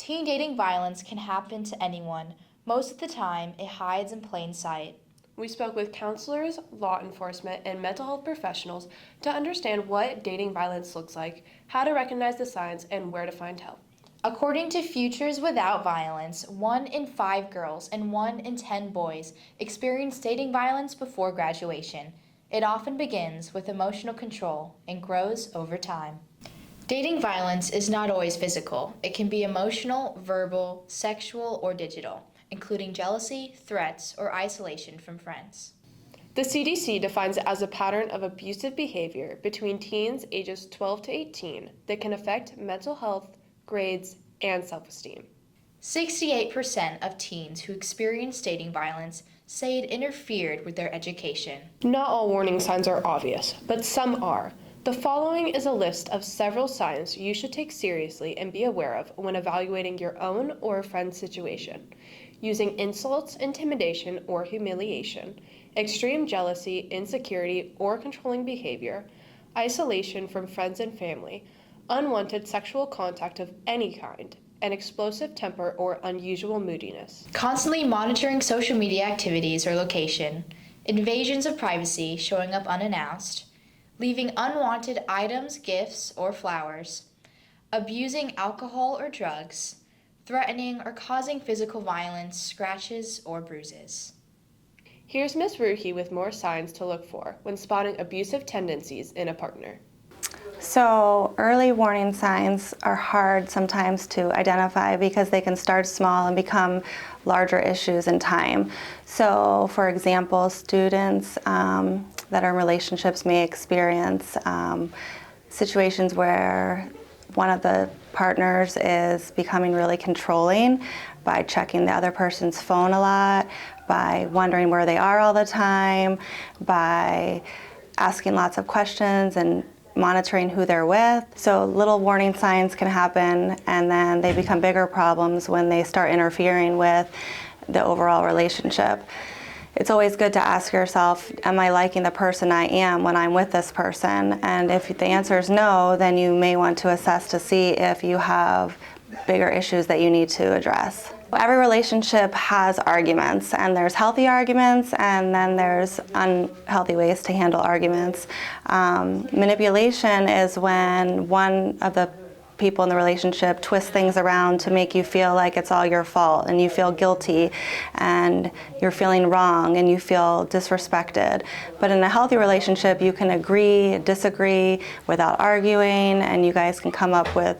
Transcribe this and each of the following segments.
Teen dating violence can happen to anyone. Most of the time, it hides in plain sight. We spoke with counselors, law enforcement, and mental health professionals to understand what dating violence looks like, how to recognize the signs, and where to find help. According to Futures Without Violence, 1 in 5 girls and 1 in 10 boys experience dating violence before graduation. It often begins with emotional control and grows over time. Dating violence is not always physical. It can be emotional, verbal, sexual, or digital, including jealousy, threats, or isolation from friends. The CDC defines it as a pattern of abusive behavior between teens ages 12 to 18 that can affect mental health, grades, and self-esteem. 68% of teens who experience dating violence say it interfered with their education. Not all warning signs are obvious, but some are. The following is a list of several signs you should take seriously and be aware of when evaluating your own or a friend's situation. Using insults, intimidation, or humiliation, extreme jealousy, insecurity, or controlling behavior, isolation from friends and family, unwanted sexual contact of any kind, an explosive temper or unusual moodiness. Constantly monitoring social media activities or location, invasions of privacy showing up unannounced, leaving unwanted items, gifts, or flowers, abusing alcohol or drugs, threatening or causing physical violence, scratches, or bruises. Here's Ms. Ruhi with more signs to look for when spotting abusive tendencies in a partner. So early warning signs are hard sometimes to identify because they can start small and become larger issues in time. So for example, students that are in relationships may experience situations where one of the partners is becoming really controlling by checking the other person's phone a lot, by wondering where they are all the time, by asking lots of questions and monitoring who they're with. So little warning signs can happen, and then they become bigger problems when they start interfering with the overall relationship. It's always good to ask yourself, am I liking the person I am when I'm with this person? And if the answer is no, then you may want to assess to see if you have bigger issues that you need to address. Every relationship has arguments, and there's healthy arguments, and then there's unhealthy ways to handle arguments. Manipulation is when one of the people in the relationship twist things around to make you feel like it's all your fault, and you feel guilty, and you're feeling wrong, and you feel disrespected. But in a healthy relationship, you can agree, disagree without arguing, and you guys can come up with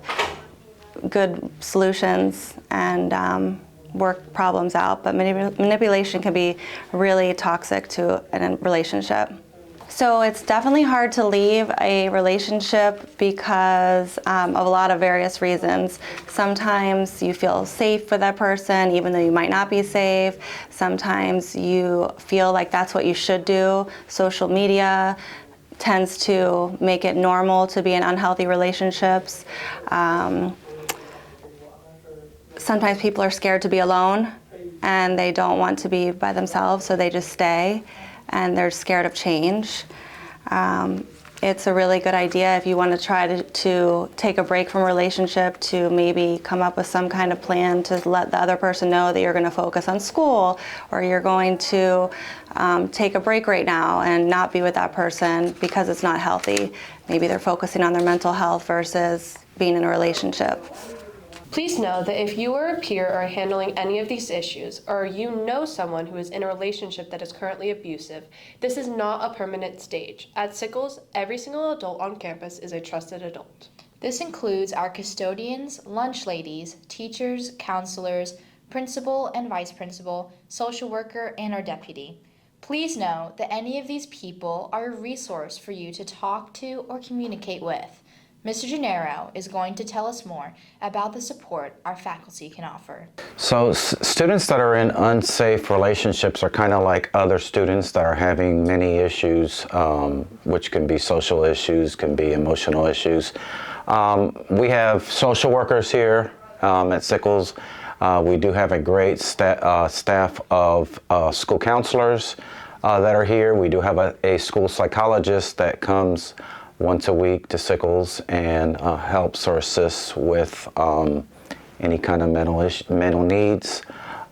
good solutions and work problems out. But manipulation can be really toxic to a relationship. So it's definitely hard to leave a relationship because of a lot of various reasons. Sometimes you feel safe with that person even though you might not be safe. Sometimes you feel like that's what you should do. Social media tends to make it normal to be in unhealthy relationships. Sometimes people are scared to be alone and they don't want to be by themselves, so they just stay, and they're scared of change. It's a really good idea if you want to try to take a break from a relationship to maybe come up with some kind of plan to let the other person know that you're going to focus on school, or you're going to take a break right now and not be with that person because it's not healthy. Maybe they're focusing on their mental health versus being in a relationship. Please know that if you or a peer are handling any of these issues, or you know someone who is in a relationship that is currently abusive, this is not a permanent stage. At Sickles, every single adult on campus is a trusted adult. This includes our custodians, lunch ladies, teachers, counselors, principal and vice principal, social worker, and our deputy. Please know that any of these people are a resource for you to talk to or communicate with. Mr. Gennaro is going to tell us more about the support our faculty can offer. So students that are in unsafe relationships are kind of like other students that are having many issues, which can be social issues, can be emotional issues. We have social workers here at Sickles. We do have a great staff of school counselors that are here. We do have a school psychologist that comes once a week to Sickles and helps or assists with any kind of mental needs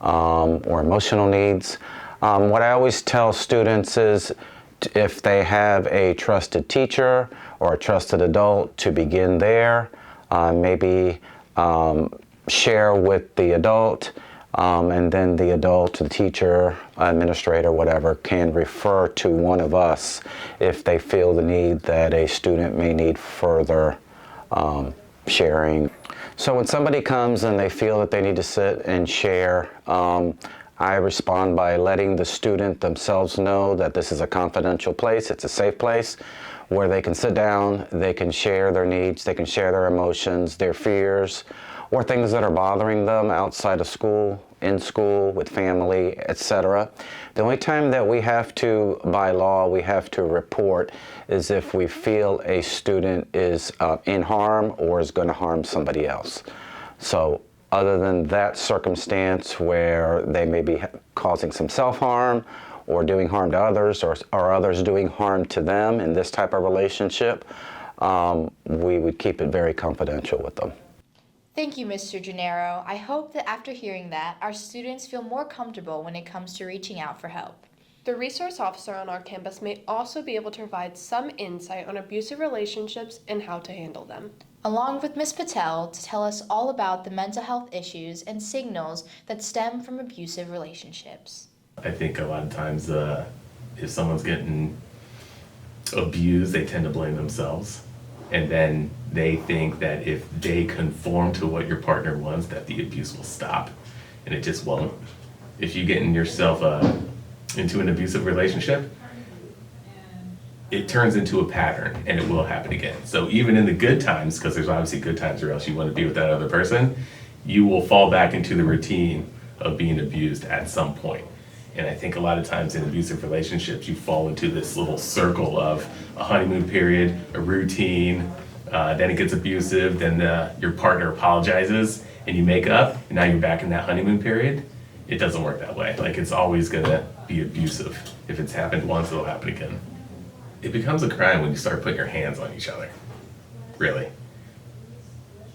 or emotional needs. What I always tell students is if they have a trusted teacher or a trusted adult, to begin there, maybe share with the adult, and then the adult, the teacher, administrator, whatever, can refer to one of us if they feel the need that a student may need further sharing. So when somebody comes and they feel that they need to sit and share, I respond by letting the student themselves know that this is a confidential place, it's a safe place where they can sit down, they can share their needs, they can share their emotions, their fears, or things that are bothering them outside of school, in school, with family, etc. The only time that we have to, by law, we have to report is if we feel a student is in harm or is going to harm somebody else. So other than that circumstance where they may be causing some self-harm or doing harm to others, or others doing harm to them in this type of relationship, we would keep it very confidential with them. Thank you, Mr. Gennaro. I hope that after hearing that, our students feel more comfortable when it comes to reaching out for help. The resource officer on our campus may also be able to provide some insight on abusive relationships and how to handle them. Along with Ms. Patel to tell us all about the mental health issues and signals that stem from abusive relationships. I think a lot of times if someone's getting abused, they tend to blame themselves. And then they think that if they conform to what your partner wants, that the abuse will stop. And it just won't. If you get yourself into an abusive relationship, it turns into a pattern and it will happen again. So even in the good times, because there's obviously good times or else you want to be with that other person, you will fall back into the routine of being abused at some point. And I think a lot of times in abusive relationships, you fall into this little circle of a honeymoon period, a routine, then it gets abusive, then your partner apologizes and you make up, and now you're back in that honeymoon period. It doesn't work that way. Like, it's always gonna be abusive. If it's happened once, it'll happen again. It becomes a crime when you start putting your hands on each other, really.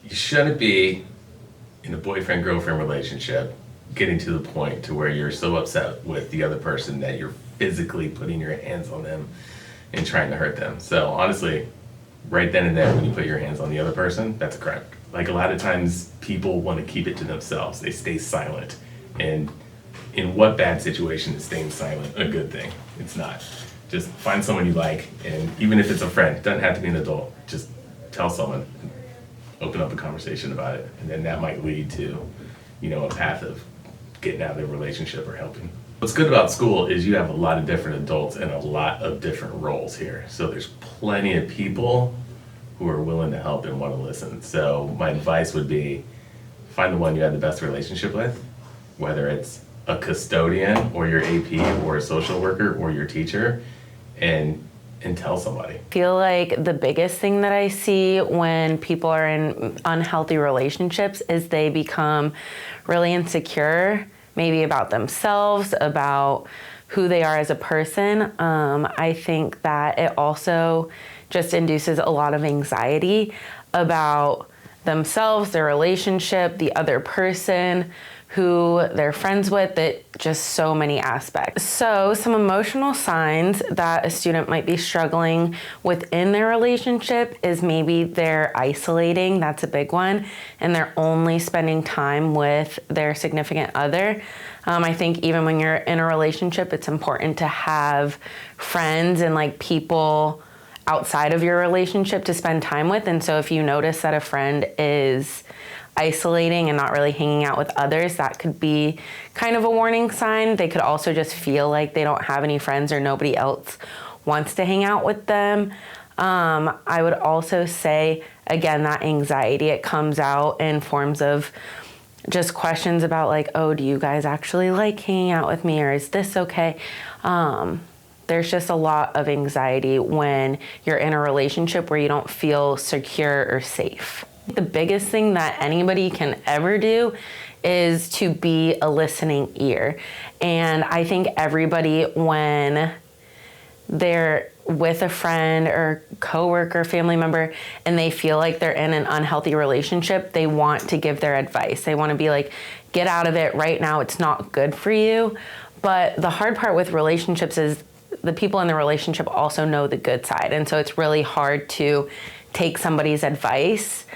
You shouldn't be in a boyfriend-girlfriend relationship getting to the point to where you're so upset with the other person that you're physically putting your hands on them and trying to hurt them. So honestly, right then and there when you put your hands on the other person, that's a crime. Like, a lot of times people want to keep it to themselves. They stay silent. And in what bad situation is staying silent a good thing? It's not. Just find someone you like, and even if it's a friend, it doesn't have to be an adult, just tell someone, open up a conversation about it, and then that might lead to, a path of getting out of their relationship or helping. What's good about school is you have a lot of different adults and a lot of different roles here. So there's plenty of people who are willing to help and want to listen. So my advice would be, find the one you have the best relationship with, whether it's a custodian or your AP or a social worker or your teacher, and tell somebody. I feel like the biggest thing that I see when people are in unhealthy relationships is they become really insecure, maybe about themselves, about who they are as a person. I think that it also just induces a lot of anxiety about themselves, their relationship, the other person, who they're friends with, that just so many aspects. So some emotional signs that a student might be struggling within their relationship is maybe they're isolating, that's a big one, and they're only spending time with their significant other. I think even when you're in a relationship, it's important to have friends and people outside of your relationship to spend time with. And so if you notice that a friend is isolating and not really hanging out with others, that could be kind of a warning sign. They could also just feel like they don't have any friends or nobody else wants to hang out with them. I would also say, again, that anxiety, it comes out in forms of just questions about oh, do you guys actually like hanging out with me, or is this okay? There's just a lot of anxiety when you're in a relationship where you don't feel secure or safe. The biggest thing that anybody can ever do is to be a listening ear. And I think everybody, when they're with a friend or coworker, family member, and they feel like they're in an unhealthy relationship, they want to give their advice. They want to be like, get out of it right now. It's not good for you. But the hard part with relationships is the people in the relationship also know the good side. And so it's really hard to take somebody's advice,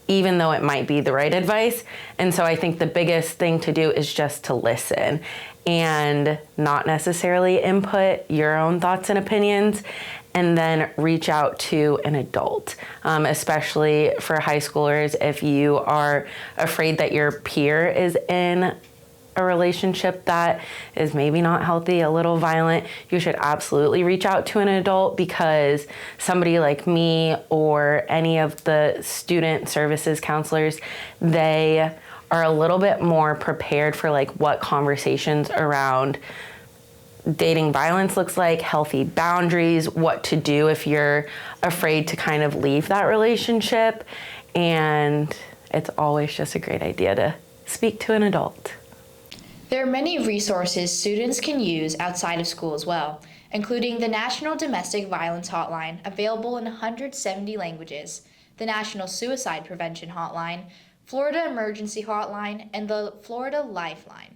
even though it might be the right advice. And so I think the biggest thing to do is just to listen and not necessarily input your own thoughts and opinions, and then reach out to an adult, especially for high schoolers. If you are afraid that your peer is in a relationship that is maybe not healthy, a little violent, you should absolutely reach out to an adult, because somebody like me or any of the student services counselors, they are a little bit more prepared for like what conversations around dating violence looks like, healthy boundaries, what to do if you're afraid to kind of leave that relationship. And it's always just a great idea to speak to an adult. There are many resources students can use outside of school as well, including the National Domestic Violence Hotline, available in 170 languages, the National Suicide Prevention Hotline, Florida Emergency Hotline, and the Florida Lifeline.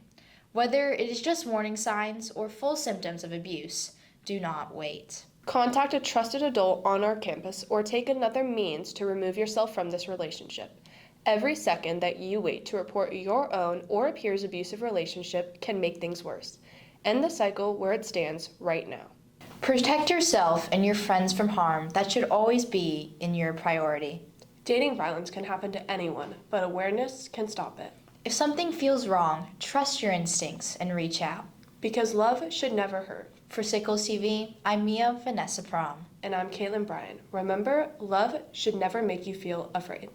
Whether it is just warning signs or full symptoms of abuse, do not wait. Contact a trusted adult on our campus or take another means to remove yourself from this relationship. Every second that you wait to report your own or a peer's abusive relationship can make things worse. End the cycle where it stands right now. Protect yourself and your friends from harm. That should always be in your priority. Dating violence can happen to anyone, but awareness can stop it. If something feels wrong, trust your instincts and reach out. Because love should never hurt. For Sickles TV, I'm Vanessa Prom. And I'm Katelyn Bryant. Remember, love should never make you feel afraid.